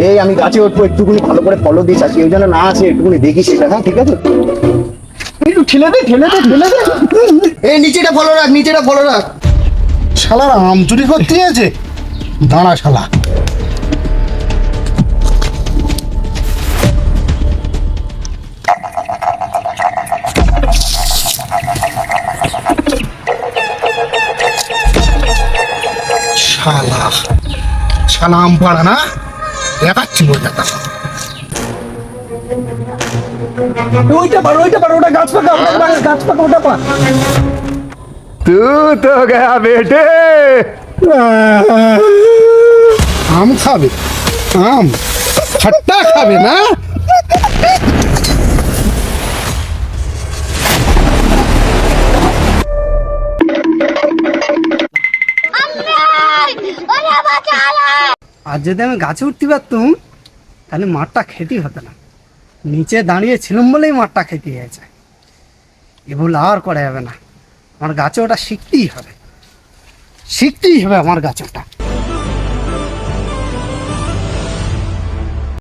এই আমি গাছে উঠবো, একটুখানি ভালো করে ফলো দিস, আর কেউ যেন না আসে একটুখানি দেখিস সেটা। হ্যাঁ ঠিক আছে, একটু ঠেলে দে ঠেলে দে ঠেলে দে। এই নিচেটা ফলো রাখ, নিচেটা ফলো রাখ। শালার আম চুরি করতে আছে, দাঁড়া শালা। শালা শালা আম পাড়া না, দেখাচ্ছি মজাটা। ওইটা পার, ওইটা পার, ওটা গাছ পাকা, ওটা পার, গাছ পাকা, ওটা পার। तू तो गया बेटे। আম খাবে, আম খট্টা খাবে না? আর যদি আমি গাছে উঠতে পারতাম তাহলে মাঠটা খেতেই হতো না। নিচে দাঁড়িয়ে ছিলাম বলেই মাঠটা খেতে গেছে। এ ভুল আর করা যাবে না, আমার গাছে ওটা শিখতেই হবে, শিখতেই হবে আমার গাছে ওটা।